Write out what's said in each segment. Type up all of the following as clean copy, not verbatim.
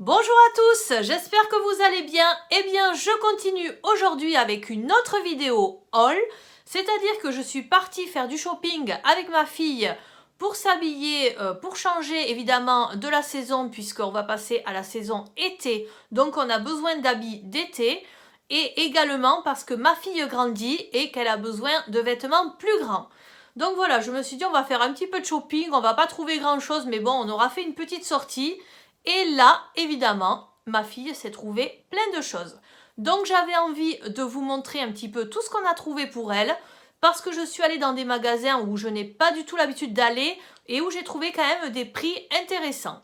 Bonjour à tous, j'espère que vous allez bien. Eh bien, je continue aujourd'hui avec une autre vidéo haul, c'est-à-dire que je suis partie faire du shopping avec ma fille pour s'habiller, pour changer évidemment de la saison puisqu'on va passer à la saison été, donc on a besoin d'habits d'été et également parce que ma fille grandit et qu'elle a besoin de vêtements plus grands. Donc voilà, je me suis dit on va faire un petit peu de shopping, on va pas trouver grand chose mais bon, on aura fait une petite sortie. Et là, évidemment, ma fille s'est trouvée plein de choses. Donc j'avais envie de vous montrer un petit peu tout ce qu'on a trouvé pour elle, parce que je suis allée dans des magasins où je n'ai pas du tout l'habitude d'aller et où j'ai trouvé quand même des prix intéressants.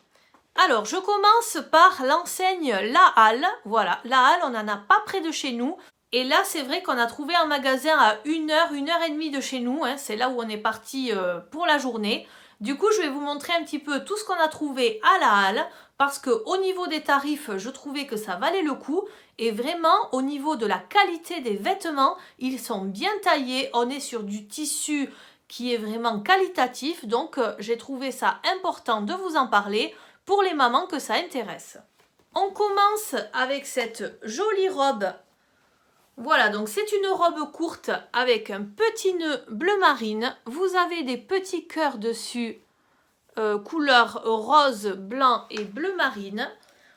Alors, je commence par l'enseigne La Halle. Voilà, La Halle, on n'en a pas près de chez nous. Et là, c'est vrai qu'on a trouvé un magasin à 1 heure et demie de chez nous. C'est là où on est parti pour la journée. Du coup, je vais vous montrer un petit peu tout ce qu'on a trouvé à La Halle. Parce qu'au niveau des tarifs, je trouvais que ça valait le coup. Et vraiment, au niveau de la qualité des vêtements, ils sont bien taillés. On est sur du tissu qui est vraiment qualitatif. Donc, j'ai trouvé ça important de vous en parler pour les mamans que ça intéresse. On commence avec cette jolie robe. Voilà, donc c'est une robe courte avec un petit nœud bleu marine. Vous avez des petits cœurs dessus, couleur rose, blanc et bleu marine.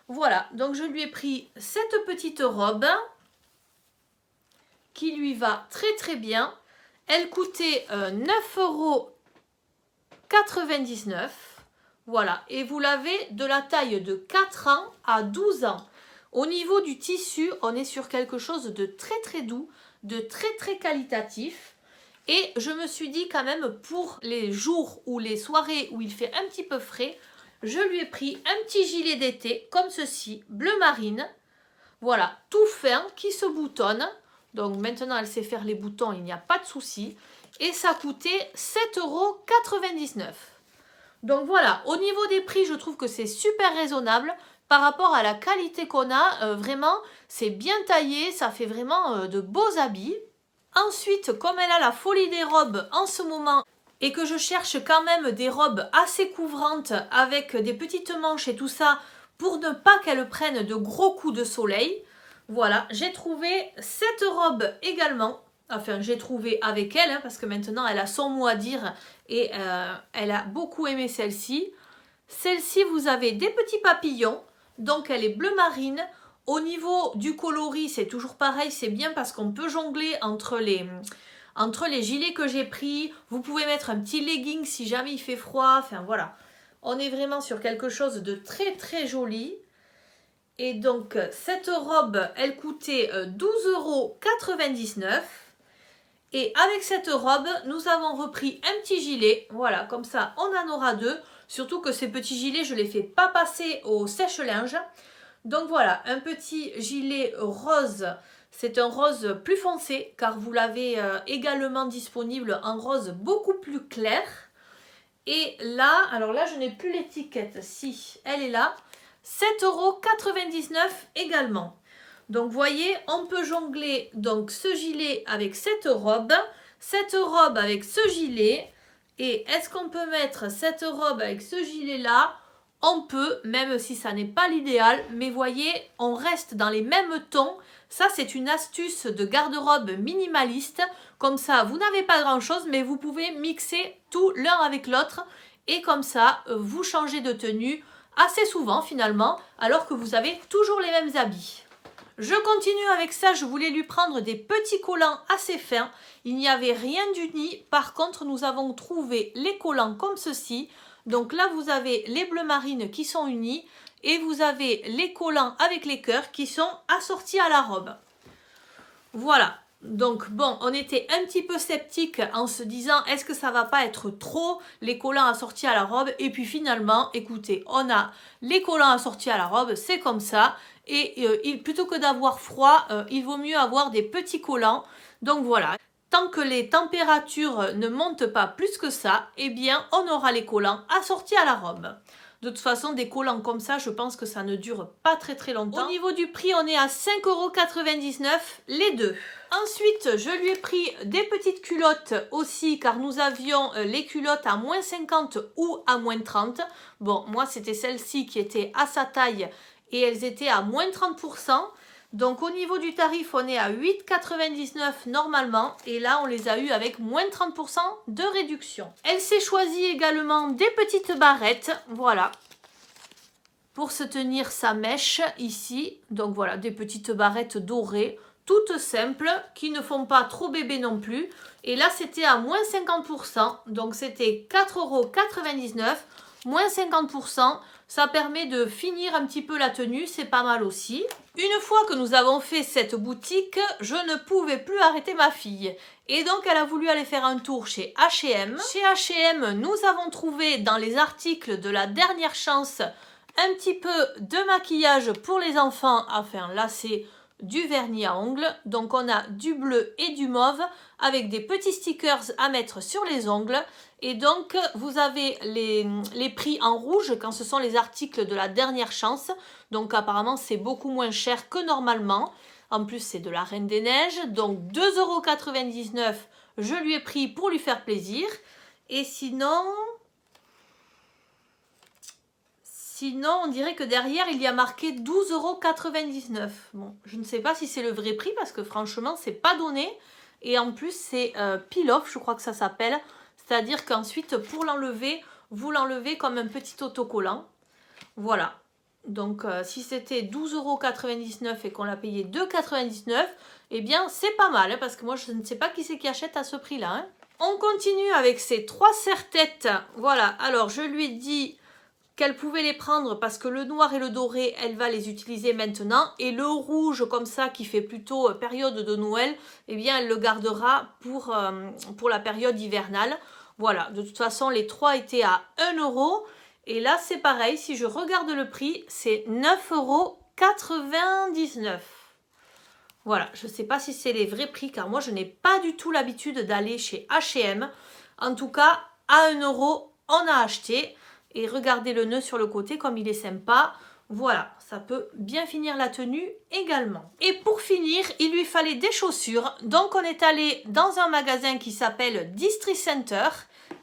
Voilà, donc je lui ai pris cette petite robe qui lui va très très bien. Elle coûtait 9,99 €. Voilà, et vous l'avez de la taille de 4 ans à 12 ans. Au niveau du tissu, on est sur quelque chose de très très doux, de très très qualitatif. Et je me suis dit quand même pour les jours ou les soirées où il fait un petit peu frais, je lui ai pris un petit gilet d'été comme ceci, bleu marine. Voilà, tout fin, qui se boutonne. Donc maintenant elle sait faire les boutons, il n'y a pas de souci. Et ça coûtait 7,99 €. Donc voilà, au niveau des prix, je trouve que c'est super raisonnable par rapport à la qualité qu'on a. Vraiment, c'est bien taillé, ça fait vraiment de beaux habits. Ensuite, comme elle a la folie des robes en ce moment et que je cherche quand même des robes assez couvrantes avec des petites manches et tout ça pour ne pas qu'elle prenne de gros coups de soleil, voilà, j'ai trouvé cette robe également. Enfin, j'ai trouvé avec elle, parce que maintenant elle a son mot à dire et elle a beaucoup aimé celle-ci. Celle-ci, vous avez des petits papillons, donc elle est bleu marine. Au niveau du coloris, c'est toujours pareil, c'est bien parce qu'on peut jongler entre les gilets que j'ai pris. Vous pouvez mettre un petit legging si jamais il fait froid. Enfin voilà, on est vraiment sur quelque chose de très très joli. Et donc cette robe, elle coûtait 12,99 €. Et avec cette robe, nous avons repris un petit gilet. Voilà, comme ça, on en aura deux. Surtout que ces petits gilets, je ne les fais pas passer au sèche-linge. Donc voilà, un petit gilet rose. C'est un rose plus foncé, car vous l'avez également disponible en rose beaucoup plus clair. Et là, alors là, je n'ai plus l'étiquette. Si, elle est là. 7,99 € également. Donc vous voyez, on peut jongler donc ce gilet avec cette robe avec ce gilet. Et est-ce qu'on peut mettre cette robe avec ce gilet là? On peut, même si ça n'est pas l'idéal, mais voyez, on reste dans les mêmes tons. Ça, c'est une astuce de garde-robe minimaliste. Comme ça, vous n'avez pas grand-chose, mais vous pouvez mixer tout l'un avec l'autre. Et comme ça, vous changez de tenue assez souvent finalement, alors que vous avez toujours les mêmes habits. Je continue avec ça, je voulais lui prendre des petits collants assez fins. Il n'y avait rien d'uni. Par contre, nous avons trouvé les collants comme ceci. Donc là, vous avez les bleus marines qui sont unis et vous avez les collants avec les cœurs qui sont assortis à la robe. Voilà. Donc bon, on était un petit peu sceptique en se disant est-ce que ça va pas être trop les collants assortis à la robe, et puis finalement, écoutez, on a les collants assortis à la robe, c'est comme ça, et plutôt que d'avoir froid, il vaut mieux avoir des petits collants. Donc voilà, tant que les températures ne montent pas plus que ça, eh bien on aura les collants assortis à la robe. De toute façon, des collants comme ça, je pense que ça ne dure pas très très longtemps. Au niveau du prix, on est à 5,99 € les deux. Ensuite, je lui ai pris des petites culottes aussi, car nous avions les culottes à moins 50 ou à moins 30. Bon, moi, c'était celle-ci qui était à sa taille et elles étaient à moins 30%. Donc au niveau du tarif, on est à 8,99 normalement et là on les a eu avec moins 30% de réduction. Elle s'est choisie également des petites barrettes, voilà, pour se tenir sa mèche ici. Donc voilà, des petites barrettes dorées, toutes simples, qui ne font pas trop bébé non plus. Et là c'était à moins 50%, donc c'était 4,99 €, moins 50%. Ça permet de finir un petit peu la tenue, c'est pas mal aussi. Une fois que nous avons fait cette boutique, je ne pouvais plus arrêter ma fille. Et donc elle a voulu aller faire un tour chez H&M. Chez H&M, nous avons trouvé dans les articles de la dernière chance un petit peu de maquillage pour les enfants. Enfin là c'est du vernis à ongles. Donc on a du bleu et du mauve avec des petits stickers à mettre sur les ongles. Et donc, vous avez les prix en rouge quand ce sont les articles de la dernière chance. Donc, apparemment, c'est beaucoup moins cher que normalement. En plus, c'est de la Reine des Neiges. Donc, 2,99 €, je lui ai pris pour lui faire plaisir. Et sinon, on dirait que derrière, il y a marqué 12,99 €. Bon, je ne sais pas si c'est le vrai prix parce que franchement, c'est pas donné. Et en plus, c'est peel-off, je crois que ça s'appelle. C'est-à-dire qu'ensuite, pour l'enlever, vous l'enlevez comme un petit autocollant. Voilà. Donc, si c'était 12,99 € et qu'on l'a payé 2,99 €, eh bien, c'est pas mal. Hein, parce que moi, je ne sais pas qui c'est qui achète à ce prix-là. Hein. On continue avec ces 3 serre-têtes. Voilà. Alors, je lui ai dit qu'elle pouvait les prendre parce que le noir et le doré, elle va les utiliser maintenant. Et le rouge, comme ça, qui fait plutôt période de Noël, eh bien, elle le gardera pour la période hivernale. Voilà, de toute façon, les 3 étaient à 1 €. Et là, c'est pareil, si je regarde le prix, c'est 9,99 €. Voilà, je ne sais pas si c'est les vrais prix, car moi, je n'ai pas du tout l'habitude d'aller chez H&M. En tout cas, à 1 €, on a acheté. Et regardez le nœud sur le côté, comme il est sympa. Voilà, ça peut bien finir la tenue également. Et pour finir, il lui fallait des chaussures. Donc, on est allé dans un magasin qui s'appelle Distri Center.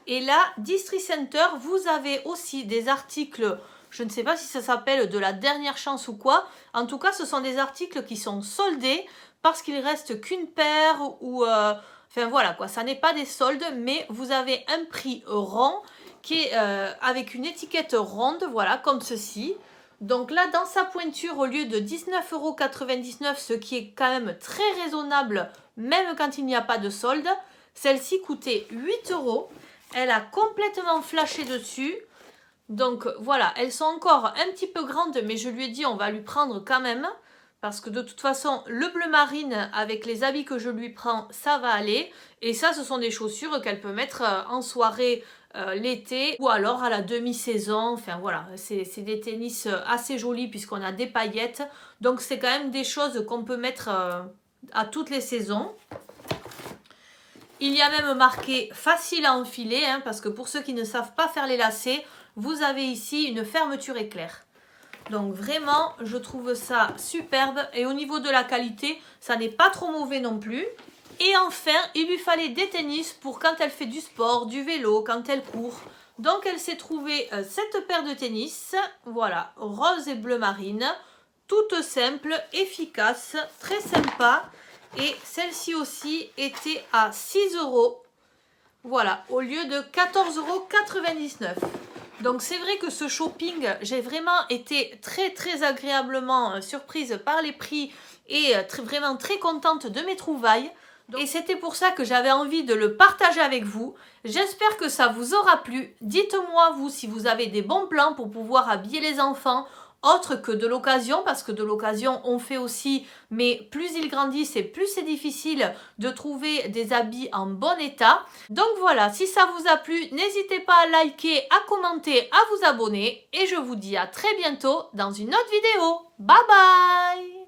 Et là, Distri Center, vous avez aussi des articles, je ne sais pas si ça s'appelle de la dernière chance ou quoi. En tout cas, ce sont des articles qui sont soldés parce qu'il reste qu'une paire ou... enfin voilà quoi, ça n'est pas des soldes, mais vous avez un prix rond qui est avec une étiquette ronde, voilà, comme ceci. Donc là, dans sa pointure, au lieu de 19,99 €, ce qui est quand même très raisonnable, même quand il n'y a pas de solde, celle-ci coûtait 8 €. Elle a complètement flashé dessus. Donc voilà, elles sont encore un petit peu grandes, mais je lui ai dit on va lui prendre quand même. Parce que de toute façon, le bleu marine, avec les habits que je lui prends, ça va aller. Et ça, ce sont des chaussures qu'elle peut mettre en soirée l'été ou alors à la demi-saison. Enfin voilà, c'est des tennis assez jolis puisqu'on a des paillettes. Donc c'est quand même des choses qu'on peut mettre à toutes les saisons. Il y a même marqué facile à enfiler, hein, parce que pour ceux qui ne savent pas faire les lacets, vous avez ici une fermeture éclair. Donc vraiment, je trouve ça superbe. Et au niveau de la qualité, ça n'est pas trop mauvais non plus. Et enfin, il lui fallait des tennis pour quand elle fait du sport, du vélo, quand elle court. Donc elle s'est trouvée cette paire de tennis. Voilà, rose et bleu marine. Toute simple, efficace, très sympa. Et celle-ci aussi était à 6 €. Voilà, au lieu de 14,99 €. Donc c'est vrai que ce shopping, j'ai vraiment été très agréablement surprise par les prix et vraiment très contente de mes trouvailles. Et c'était pour ça que j'avais envie de le partager avec vous. J'espère que ça vous aura plu. Dites-moi vous si vous avez des bons plans pour pouvoir habiller les enfants autre que de l'occasion, parce que de l'occasion on fait aussi, mais plus ils grandissent et plus c'est difficile de trouver des habits en bon état. Donc voilà, si ça vous a plu, n'hésitez pas à liker, à commenter, à vous abonner et je vous dis à très bientôt dans une autre vidéo. Bye bye!